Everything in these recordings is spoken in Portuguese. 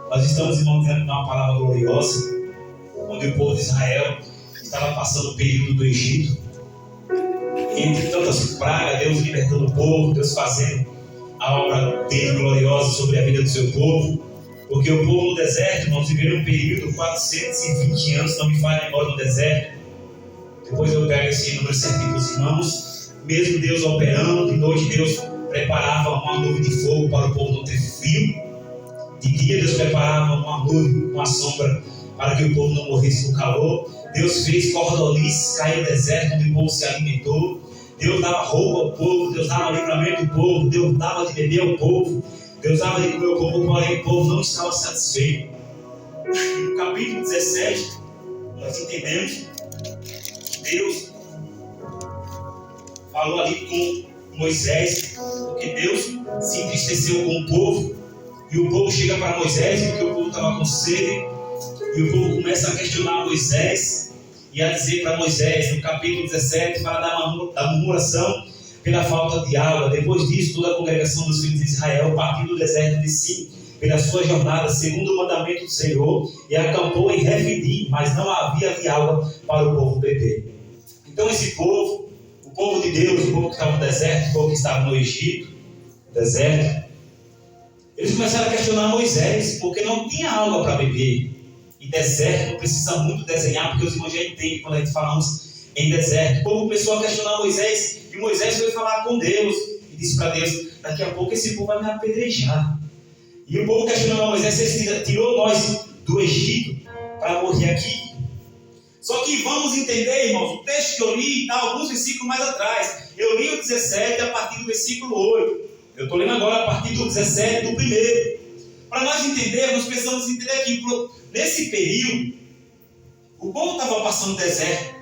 Nós estamos encontrando uma palavra gloriosa, onde o povo de Israel estava passando o período do Egito. E entre tantas pragas, Deus libertando o povo, Deus fazendo a obra dele gloriosa sobre a vida do seu povo. Porque o povo no deserto, irmãos, viveram um período de 420 anos, não me falha a memória, no deserto. Depois eu pego esse número certinho para os irmãos. Mesmo Deus operando, de noite Deus preparava uma nuvem de fogo para o povo não ter frio. De dia Deus preparava uma nuvem, uma sombra, para que o povo não morresse no calor. Deus fez cordonices cair no deserto, onde o povo se alimentou. Deus dava roupa ao povo, Deus dava livramento ao povo, Deus dava de beber ao povo, Deus dava de comer ao povo, porém o povo não estava satisfeito. No capítulo 17, nós entendemos que Deus falou ali com Moisés, porque Deus se entristeceu com o povo, e o povo chega para Moisés, porque o povo estava com sede, e o povo começa a questionar Moisés, e a dizer para Moisés, no capítulo 17, fala da murmuração pela falta de água. Depois disso, toda a congregação dos filhos de Israel partiu do deserto de Sim, pela sua jornada, segundo o mandamento do Senhor, e acampou em Refidim, mas não havia ali água para o povo beber. Então esse povo, o povo de Deus, o povo que estava no deserto, o povo que estava no Egito, deserto, eles começaram a questionar Moisés, porque não tinha água para beber. E deserto não precisa muito desenhar, porque os irmãos já entendem quando a gente falamos em deserto. O povo começou a questionar Moisés, e Moisés foi falar com Deus, e disse para Deus: daqui a pouco esse povo vai me apedrejar. E o povo questionou Moisés: você tirou nós do Egito para morrer aqui? Só que vamos entender, irmãos, o texto que eu li está alguns versículos mais atrás. Eu li o 17 a partir do versículo 8. Eu estou lendo agora a partir do 17 do primeiro. Para nós entendermos, precisamos entender que nesse período, o povo estava passando o deserto,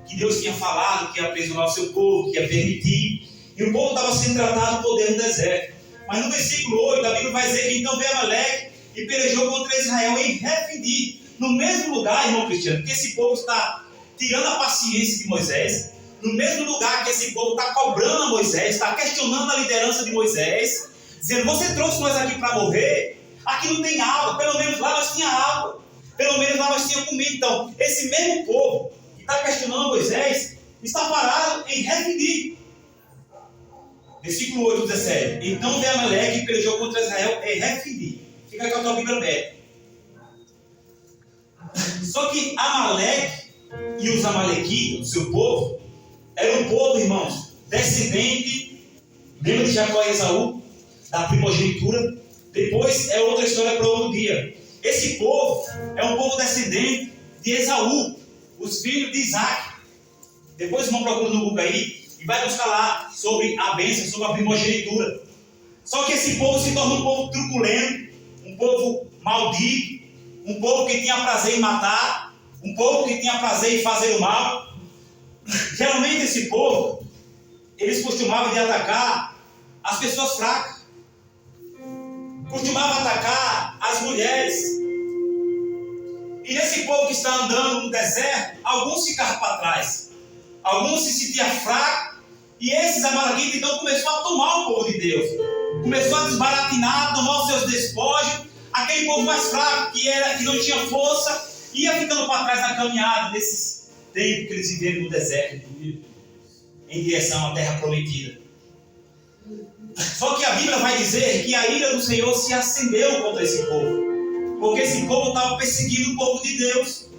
que Deus tinha falado que ia aprisionar o seu povo, que ia permitir, e o povo estava sendo tratado por Deus no deserto. Mas no versículo 8, a Bíblia vai dizer que então veio Amaleque e pelejou contra Israel em Refidim, no mesmo lugar, irmão Cristiano, que esse povo está tirando a paciência de Moisés, no mesmo lugar que esse povo está cobrando a Moisés, está questionando a liderança de Moisés, dizendo: você trouxe nós aqui para morrer? Aqui não tem água, pelo menos lá nós tinha água, pelo menos lá nós tinha comida. Então, esse mesmo povo que está questionando Moisés, está parado em Refidim. Versículo 8, 17. Então veio Amaleque e pelejou contra Israel em Refidim. Fica com a tua Bíblia aberta. Só que Amaleque e os amalequitas, o seu povo, era um povo, irmãos, descendente, lembra de Jacó e Esaú, da primogenitura. Depois é outra história para outro dia. Esse povo é um povo descendente de Esaú, os filhos de Isaac. Depois vão procurar no Google aí e vai buscar lá sobre a bênção, sobre a primogenitura. Só que esse povo se torna um povo truculento, um povo maldito, um povo que tinha prazer em matar, um povo que tinha prazer em fazer o mal. Geralmente esse povo, eles costumavam de atacar as pessoas fracas, costumavam atacar as mulheres. E nesse povo que está andando no deserto, alguns ficaram para trás, alguns se sentiam fracos, e esses amalequitas então começaram a tomar o povo de Deus, começou a desbaratinar, tomar os seus despojos. Aquele povo mais fraco, que não tinha força, ia ficando para trás na caminhada desses tempos que eles viveram no deserto, em direção à terra prometida. Só que a Bíblia vai dizer que a ira do Senhor se acendeu contra esse povo, porque esse povo estava perseguindo o povo de Deus.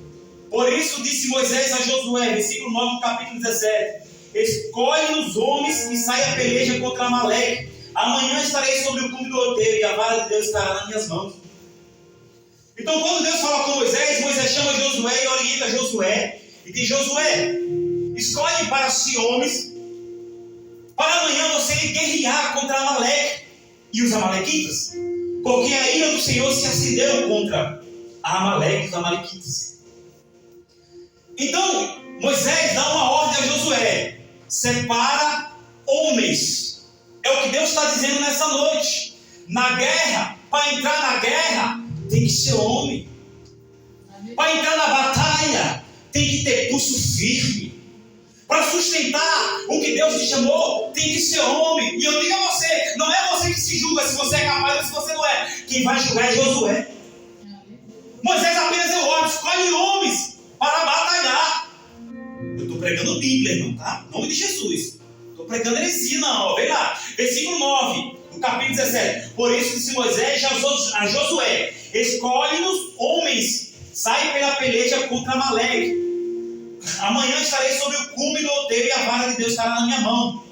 Por isso disse Moisés a Josué, versículo 9 do capítulo 17: escolhe os homens e sai a peleja contra Amaleque. Amanhã estarei sobre o cume do outeiro e a vara de Deus estará nas minhas mãos. Então, quando Deus fala com Moisés, Moisés chama Josué e orienta Josué e diz: Josué, escolhe para si homens, para amanhã você guerrear contra Amaleque e os amalequitas, porque a ira do Senhor se acendeu contra Amaleque e os amalequitas. Então, Moisés dá uma ordem a Josué: separa homens. É o que Deus está dizendo nessa noite. Na guerra, para entrar na guerra, tem que ser homem. Para entrar na batalha, tem que ter pulso firme. Para sustentar o que Deus te chamou, tem que ser homem. E eu digo a você, não é você que se julga se você é capaz ou se você não é. quem vai julgar é Josué. Moisés apenas deu ordem, escolhe homens para batalhar. Eu estou pregando Bíblia, irmão, tá? Em nome de Jesus. Estou pregando heresia, não. Vem lá. Versículo 9, do capítulo 17. Por isso disse Moisés a Josué: escolhe-nos homens, sai pela peleja contra Amaleque. Amanhã estarei sobre o cume do outeiro e a vara de Deus estará na minha mão.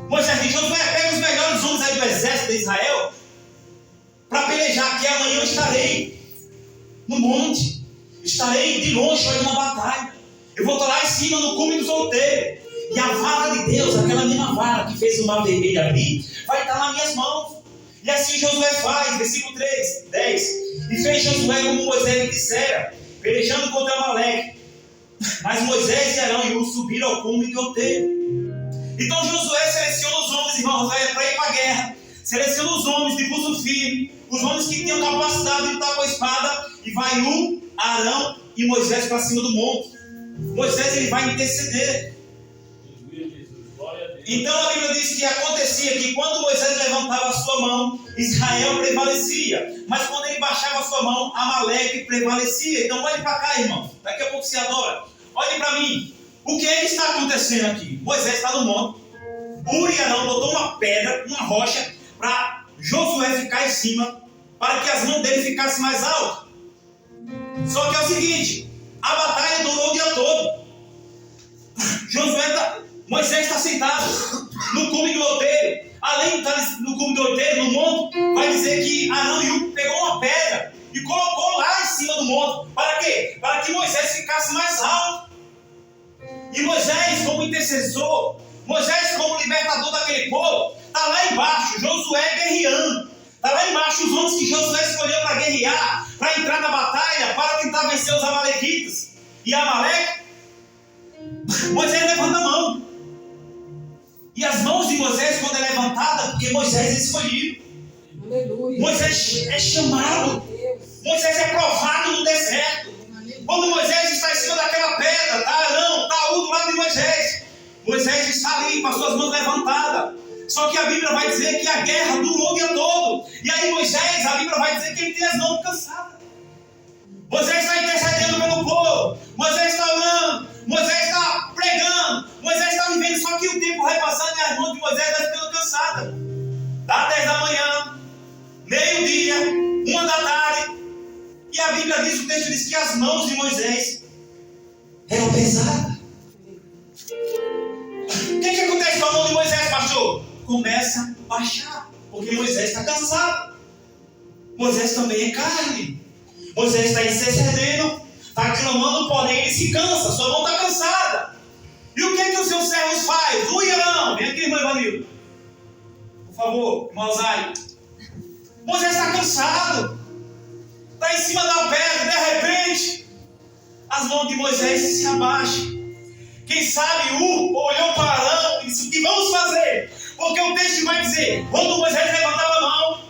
Moisés disse: Josué, pega os melhores homens aí do exército de Israel para pelejar, que amanhã eu estarei no monte, estarei de longe olhando a batalha. Eu vou estar lá em cima no cume dos outeiros, e a vara de Deus, aquela mesma vara que fez o mar vermelho abrir, vai estar nas minhas mãos. E assim Josué faz, versículo 10. E fez Josué como Moisés lhe dissera, pelejando contra Amaleque. Mas Moisés e Arão e Ur subiram ao cume de outeiro. Então Josué seleciona os homens, irmãos, para ir para a guerra. Seleciona os homens de pulso firme, os homens que tinham capacidade de lutar com a espada, e vai Arão e Moisés para cima do monte. Moisés, ele vai interceder. Então a Bíblia diz que acontecia que quando Moisés levantava a sua mão, Israel prevalecia. Mas quando ele baixava a sua mão, Amaleque prevalecia. Então olhe para cá, irmão. Daqui a pouco se adora. Olhe para mim. O que está acontecendo aqui? Moisés está no monte. Ur e Arão botou uma pedra, uma rocha, para Josué ficar em cima, para que as mãos dele ficassem mais altas. Só que é o seguinte: a batalha durou o dia todo. Moisés está sentado no cume do outeiro. Além de estar no cume do outeiro, no monte, vai dizer que Arão e Ur pegou uma pedra e colocou lá em cima do monte. Para quê? Para que Moisés ficasse mais alto. E Moisés, como intercessor, Moisés, como libertador daquele povo, está lá embaixo, Josué guerreando. Está lá embaixo os homens que Josué escolheu para guerrear, para entrar na batalha, para tentar vencer os amalequitas. E Amaleque, Moisés levanta a mão. E as mãos de Moisés, quando é levantada, porque Moisés é escolhido. Aleluia. Moisés é chamado. Moisés é provado no deserto. Quando Moisés está em cima daquela pedra, está Arão, está Ur do lado de Moisés. Moisés está ali com as suas mãos levantadas. Só que a Bíblia vai dizer que a guerra durou o dia todo. E aí Moisés, a Bíblia vai dizer que ele tem as mãos cansadas. Moisés está intercedendo pelo povo. Moisés está orando. Moisés está pregando. Moisés está vivendo. Só que o tempo vai passando e as mãos de Moisés estão ficando cansadas. Dá 10 da manhã, meio-dia, 1 da tarde. E a Bíblia diz, o texto diz que as mãos de Moisés eram pesadas. O que acontece com a mão de Moisés, pastor? Começa a baixar, porque Moisés está cansado. Moisés também é carne. Moisés está intercedendo, está clamando, porém ele se cansa, sua mão está cansada. E o que os seus servos fazem? Ur e Arão, vem aqui, irmão Ivanildo. Por favor, irmão Alzai. Moisés está cansado, está em cima da pedra, de repente, as mãos de Moisés se abaixam. Quem sabe Ur olhou para Arão e disse: o que vamos fazer? Porque o texto vai dizer, quando Moisés levantava a mão,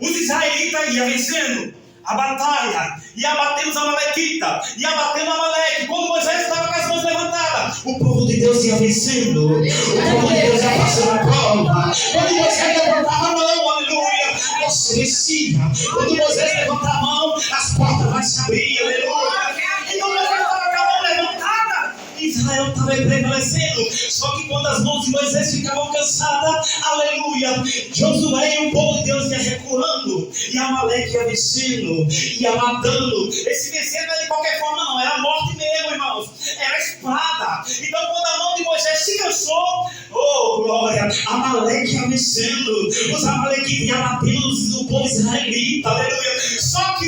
os israelitas iam vencendo a batalha, ia batendo os amalequitas, ia batendo Amaleque. Quando Moisés estava com as mãos levantadas, o povo de Deus ia vencendo, o povo de Deus ia passando a prova. Quando Moisés levantava a mão, aleluia, você vencia. Quando Moisés levantava a mão, as portas vão se abrir, aleluia. Então Moisés estava com a mão levantada, Israel estava prevalecendo. Só que quando as mãos de Moisés ficavam cansadas, aleluia, Josué e o povo de Deus ia recuando, e Amaleque ia vencendo, ia matando. Esse vencer não é de qualquer forma, não, era a morte mesmo, irmãos, era a espada. Então quando a mão de Moisés se cansou, oh glória, Amaleque ia vencendo, os amalequitas iam matando o povo israelita, aleluia. Só que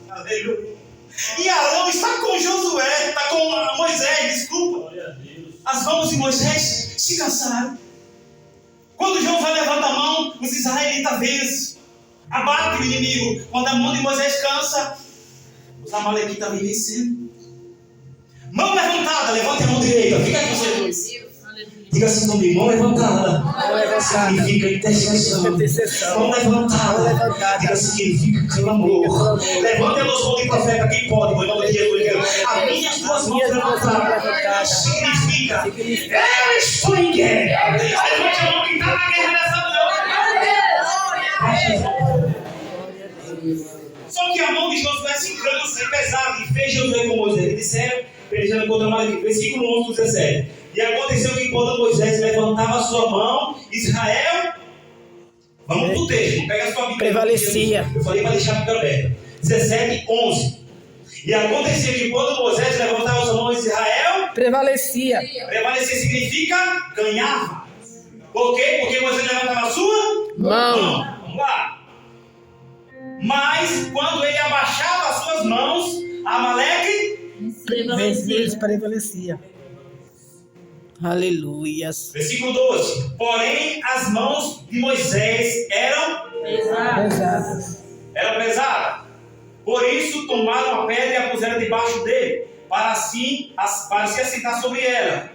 aleluia, e Arão está com Josué, está com Moisés, desculpa. As mãos de Moisés se cansaram. Quando Josué levanta a mão, os israelitas vencem, abate o inimigo. Quando a mão de Moisés cansa, os amalequitas vêm vencendo. Mão levantada, levante a mão direita. Fica aqui você dois. Diga assim comigo, mão levantada significa intercessão. Mão levantada, diga assim, significa clamor. Levante a noção de profeta, quem pode, em nome de Jesus. As minhas duas mãos levantadas significa, eu estou em guerra. Levante a mão que está na guerra nessa noite. Só que a mão de Josué se cansa e pesada, e fez Josué com Moisés. E disseram, pelejando contra Amaleque. Versículo 11, 17. E aconteceu que quando Moisés levantava a sua mão, Israel, vamos pro texto, não pega a sua Bíblia. Prevalecia. Eu falei para deixar a Bíblia aberta. 17, 11. E acontecia que quando Moisés levantava as mãos, Israel Prevalecia. Prevalecer significa ganhava. Por quê? Porque Moisés levantava a sua Mão. Vamos lá. Mas quando ele abaixava as suas mãos, Amaleque Prevalecia. Aleluias. Versículo 12. Porém, as mãos de Moisés eram Pesadas. pesadas. Por isso, tomaram a pedra e a puseram debaixo dele, para se assentar sobre ela.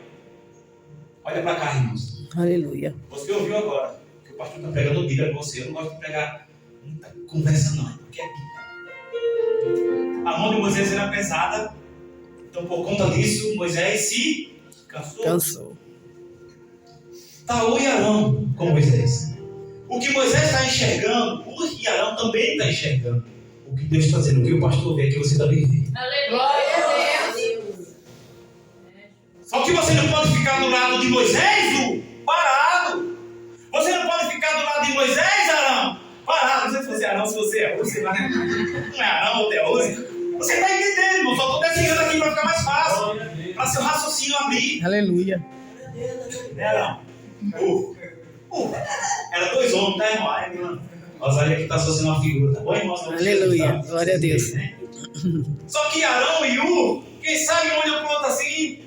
Olha para cá, irmãos. Aleluia. Você ouviu agora que o pastor está pregando Bíblia com você. Eu não gosto de pregar muita conversa, não. Porque é Bíblia. A mão de Moisés era pesada. Então, por conta disso, Moisés se cansou. Está o e Arão com Moisés. O que Moisés está enxergando, o e Arão também está enxergando. O que Deus está dizendo, o que o pastor vê, que você também vê. Glória a Deus. Só que você não pode ficar do lado de Moisés, parado. Você não pode ficar do lado de Moisés, Arão, parado. Não sei se você é Arão, se você é Rose, não é Arão ou é Rose. Você está entendendo, irmão? Só estou desenhando aqui para ficar mais fácil. Para seu raciocínio abrir. Aleluia. Arão. Era dois homens, tá, irmão? Ai, irmão. Rosário aqui está associando uma figura, tá bom, irmão? Aleluia. Glória a Deus. Né? Só que Arão e quem sabe olha pro outro assim.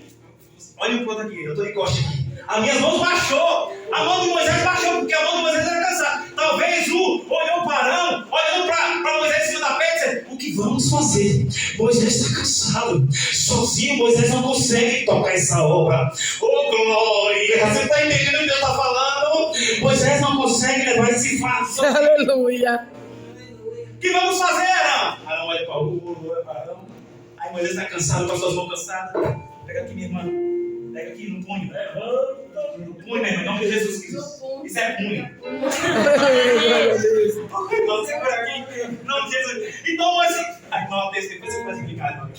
Olha pro outro aqui, eu estou de costa aqui. As minhas mãos baixou. A mão de Moisés baixou, porque a mão de Moisés era cansada. Talvez olhou para Arão, olhando para Moisés em cima da pedra e disse: o que vamos fazer? Moisés está cansado. Sozinho Moisés não consegue tocar essa obra. Oh, glória! Você está entendendo o que Deus está falando? Moisés não consegue levar esse fardo. Aleluia. O que vamos fazer, Arão? Arão olha para olha para Arão. Aí Moisés está cansado, com as suas mãos cansadas. Pega aqui, minha irmã. Pega aqui no punho. No punho, minha irmã. Em nome de Jesus Cristo. Isso é punho. Então, segura aqui. Em nome de Jesus. Então, Moisés. Ai, não, depois você vai explicar, irmão.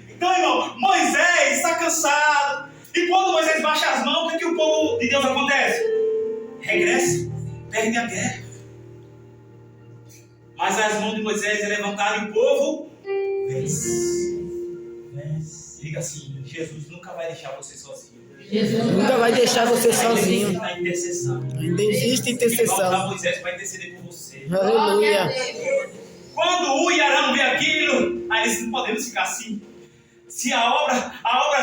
Então, irmão, Moisés está cansado. E quando Moisés baixa as mãos, o que o povo de Deus acontece? Regressa. Perde a guerra. Mas as mãos de Moisés é levantaram e o povo vence. Diga assim: Jesus nunca vai deixar você sozinho. Jesus nunca vai deixar você sozinho. Ainda intercessão. Ainda existe Ele vai usar intercessão. Moisés para interceder por você. Aleluia. Quando e Arão vê aquilo, aí eles não podemos ficar assim. Se a obra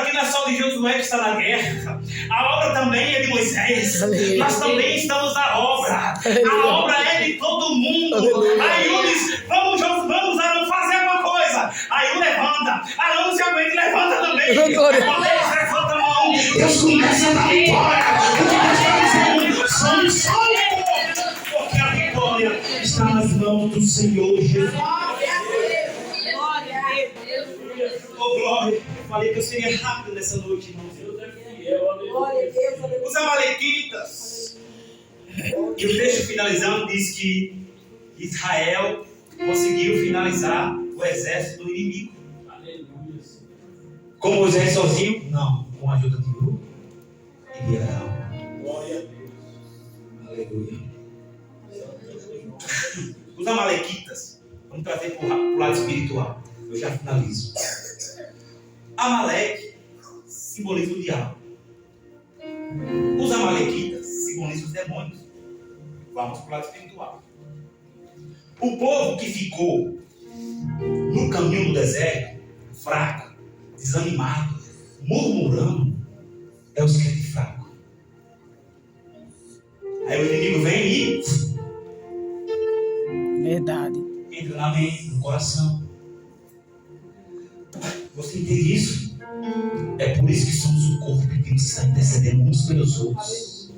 aqui não é só de Josué que está na guerra, a obra também é de Moisés. Aleluia. Nós também estamos na obra. A obra é de todo mundo. Aleluia. Aí um diz: vamos Arão fazer alguma coisa. Aí um levanta. Arão não se aguenta e levanta também. Glória. Quando eles levantam a mão, Deus começa a dar vitória. Porque nós estamos dizendo: somos porque a vitória está nas mãos do Senhor Jesus. Oh, glória. Eu falei que eu seria rápido nessa noite, irmão. Os amalequitas. E o texto finalizando diz que Israel conseguiu finalizar o exército do inimigo. Com Moisés sozinho? Não. Com a ajuda de Hu e de Arão. Glória a Deus. Aleluia. Os amalequitas. Vamos trazer para o lado espiritual. Eu já finalizo. Amaleque simboliza o diabo. Os amalequitas simbolizam os demônios. Vamos para o lado espiritual. O povo que ficou no caminho do deserto, fraco, desanimado, murmurando, é os crentes fracos. Aí o inimigo vem e Verdade. entra na mente, no coração. Você entende isso? É por isso que somos o corpo que temos que estar intercedendo uns pelos outros.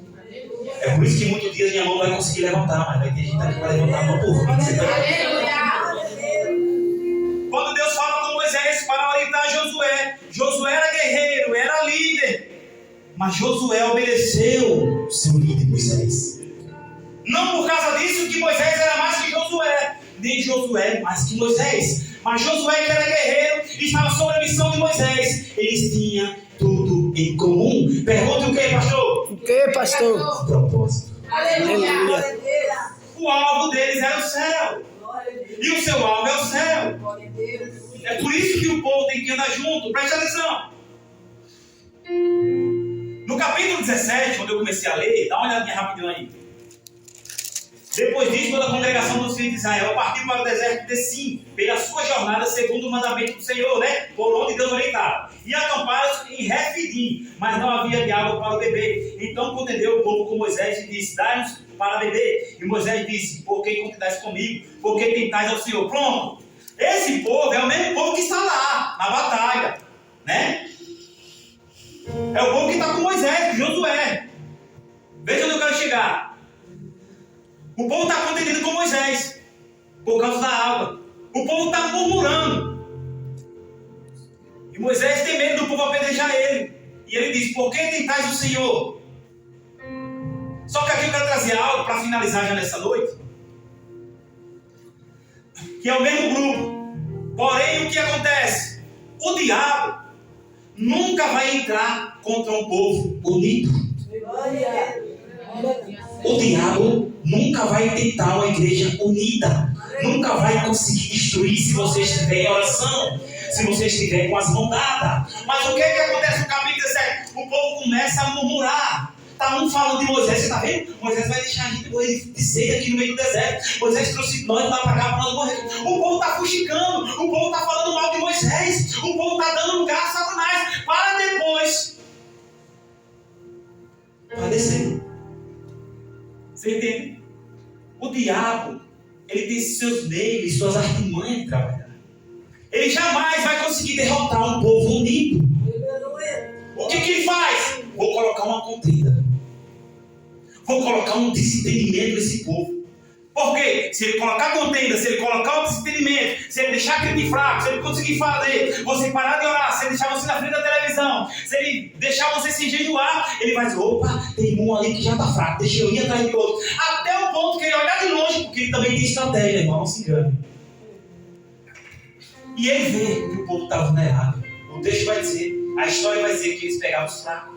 É por isso que muitos dias minha mão não vai conseguir levantar, mas vai ter gente aqui para levantar a mão por mim. Quando Deus fala com Moisés para orientar Josué, Josué era guerreiro, era líder, mas Josué obedeceu seu líder Moisés. Não por causa disso que Moisés era mais que Josué, nem Josué mais que Moisés. Mas Josué, que era guerreiro, estava sob a missão de Moisés. Eles tinham tudo em comum. Pergunta o que, pastor? O que, pastor? O propósito. Aleluia. O alvo deles era o céu. E o seu alvo é o céu. É por isso que o povo tem que andar junto. Preste atenção. No capítulo 17, quando eu comecei a ler, dá uma olhadinha rapidinho aí. Depois disso, toda a congregação dos filhos de Israel partiu para o deserto de Sim, pela sua jornada segundo o mandamento do Senhor, né? Por onde Deus orientava. E acamparam em Refidim, mas não havia de água para beber. Então contendeu o povo com Moisés e disse: dai-nos para beber. E Moisés disse: por que contendais comigo? Por que tentais ao Senhor? Pronto. Esse povo é o mesmo povo que está lá, na batalha, né? É o povo que está com Moisés, com Josué. Veja onde eu quero chegar. O povo está contendendo com Moisés por causa da água. O povo está murmurando. E Moisés tem medo do povo apedrejar ele. E ele diz: por que tentais o Senhor? Só que aqui eu quero trazer algo para finalizar já nessa noite. Que é o mesmo grupo. Porém, o que acontece? O diabo nunca vai entrar contra um povo unido. O diabo nunca vai tentar uma igreja unida. Nunca vai conseguir destruir se você estiver em oração, se você estiver com as mãos dadas. Mas o que acontece no capítulo 17? O povo começa a murmurar. Está um falando de Moisés, você está vendo? Moisés vai deixar a gente morrer de sede aqui no meio do deserto. Moisés trouxe nós lá para cá para nós morrer. O povo está fuxicando, o povo está falando mal de Moisés, o povo está dando lugar a Satanás, para depois padecer. Você entende? O diabo, ele tem seus meios e suas artimanhas de trabalhar. Ele jamais vai conseguir derrotar um povo unido. O que ele faz? Vou colocar uma contenda. Vou colocar um desentendimento nesse povo. Por quê? Se ele colocar contenda, se ele colocar um desentendimento, se ele deixar aquele fraco, se ele conseguir fazer você parar de orar, se ele deixar você na frente da televisão, se ele deixar você se jejuar, ele vai dizer: opa, tem um ali que já está fraco, deixa eu ir atrás de outro. Até o ponto que ele olhar de longe, porque ele também tem estratégia, irmão, não se engane. E ele vê que o povo está vulnerável. O texto vai dizer, a história vai dizer que eles pegavam os fracos.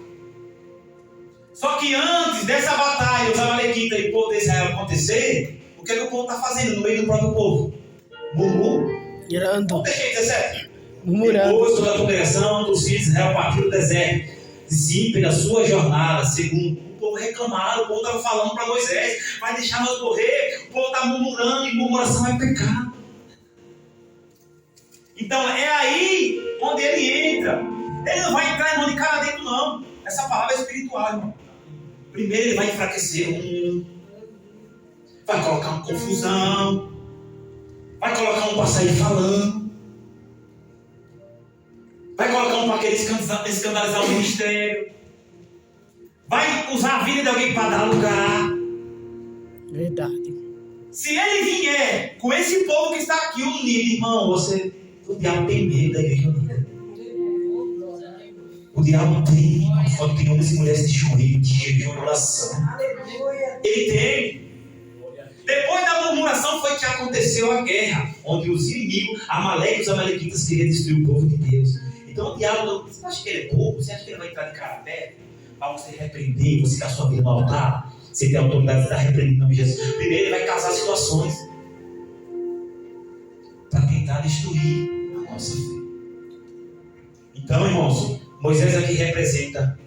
Só que antes dessa batalha, os amalequitas e o povo de Israel acontecer, o que é que o povo está fazendo no meio do próprio povo? Murmurando. Deixa aí, 17. Murmurando. Depois toda a congregação dos filhos de Israel partiu do deserto, sim, pela sua jornada, segundo o povo reclamaram, o povo estava falando para Moisés: vai deixar nós morrer. O povo está murmurando, e murmuração é pecado. Então é aí onde ele entra. Ele não vai entrar, irmão, de cara dentro, não. Essa palavra é espiritual, irmão. Primeiro ele vai enfraquecer vai colocar uma confusão, vai colocar um para sair falando, vai colocar um para querer escandalizar o ministério, vai usar a vida de alguém para dar lugar. Verdade. Se ele vier com esse povo que está aqui unido, irmão, o diabo tem medo da igreja unida. O diabo tem, quando tem homens e mulheres de joelho, de jejum, de oração. Ele tem. Depois da murmuração foi que aconteceu a guerra, onde os inimigos, Amaleque e os amalequitas, queriam destruir o povo de Deus. Então o diabo, você acha que ele é bobo? Você acha que ele vai entrar de cara aberta para você repreender, você dar sua vida no altar? Você tem a autoridade de estar repreendendo em nome de Jesus. Primeiro ele vai causar situações para tentar destruir a nossa fé. Então, irmãos, Moisés aqui representa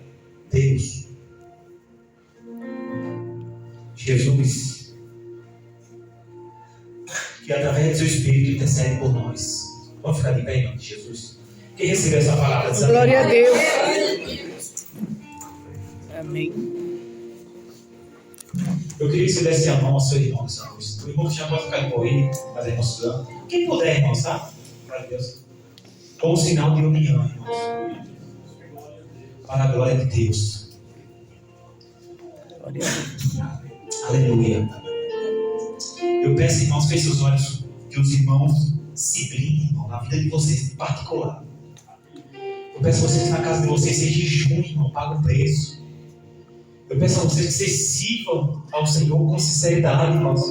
Deus. Jesus, que através do seu Espírito intercede por nós. Vamos ficar de pé em nome de Jesus. Quem recebeu essa palavra? Glória a Deus. Amém. Eu queria que você desse a mão ao seu irmão nessa noite. O irmão já pode ficar com ele, mas é emocionante. Quem puder, irmãos, tá? Para Deus. Como sinal de união, irmãos. Para a glória de Deus. Glória a Deus. Aleluia. Eu peço, irmãos, feche os olhos, que os irmãos se brindem, irmão, na vida de vocês, em particular. Eu peço a vocês que na casa de vocês, vocês jejuem, irmão, pagam o preço. Eu peço a vocês que vocês sirvam ao Senhor com sinceridade, irmãos.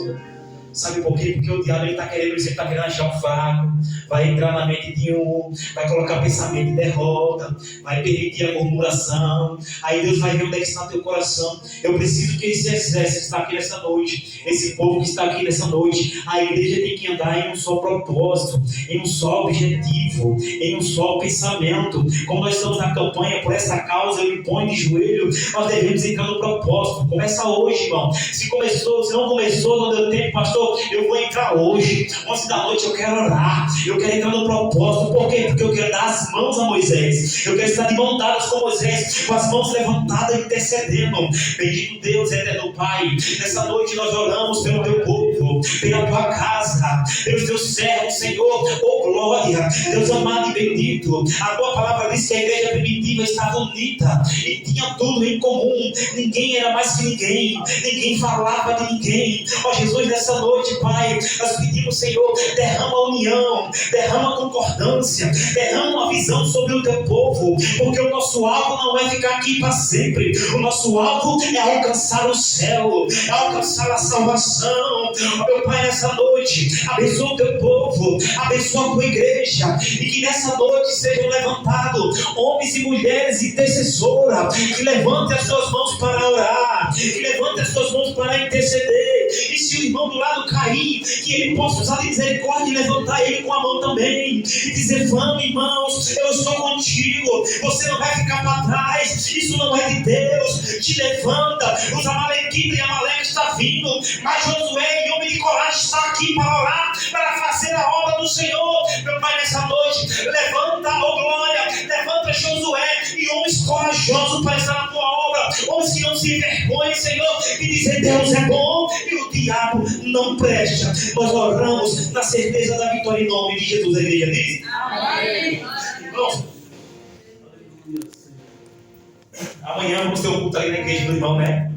Sabe por quê? Porque o diabo está querendo, ele está querendo achar um fraco, vai entrar na mente de um, vai colocar pensamento de derrota, vai permitir a murmuração. Aí Deus vai ver onde é que está teu coração. Eu preciso que esse exército está aqui nessa noite, esse povo que está aqui nessa noite, a igreja tem que andar em um só propósito, em um só objetivo, em um só pensamento. Como nós estamos na campanha por essa causa, eu me ponho de joelho, nós devemos entrar no propósito. Começa hoje, irmão. Se não começou, não deu tempo, pastor, eu vou entrar hoje, 11 da noite eu quero orar, eu quero entrar no propósito. Por quê? Porque eu quero dar as mãos a Moisés, eu quero estar de mão dadas com Moisés, com as mãos levantadas intercedendo. Bendito Deus, eterno Pai, nessa noite nós oramos pelo teu povo, pela tua casa, pelos teus servos, Senhor. Oh glória, Deus amado e bendito, a tua palavra diz que a igreja primitiva estava unida e tinha tudo em comum, ninguém era mais que ninguém, ninguém falava de ninguém. Ó Jesus, nessa noite, Pai, nós pedimos, Senhor, derrama união, derrama concordância, derrama uma visão sobre o teu povo, porque o nosso alvo não é ficar aqui para sempre, o nosso alvo é alcançar o céu, é alcançar a salvação. Ó meu Pai, nessa noite, abençoa o teu povo, abençoa a tua igreja, e que nessa noite sejam levantados homens e mulheres intercessoras, que levantem as suas mãos para orar, que levantem as suas mãos para interceder. E se o irmão do lado cair, que ele possa usar de misericórdia e levantar ele com a mão também, e dizer: vamos, irmãos, eu estou contigo, você não vai ficar para trás, isso não é de Deus. Te levanta, os amalequitas e Amaleque está vindo, mas Josué e homem de coragem está aqui para orar, para fazer a obra do Senhor. Meu Pai, nessa noite, levanta, ó glória, levanta Josué e homens corajosos para estar na tua obra, homens que não se envergonhem, Senhor, e dizer: Deus é bom e o diabo não presta. Nós oramos na certeza da vitória em nome de Jesus. A igreja diz: amém. Irmãos, amanhã vamos ter um culto ali na igreja do irmão, né?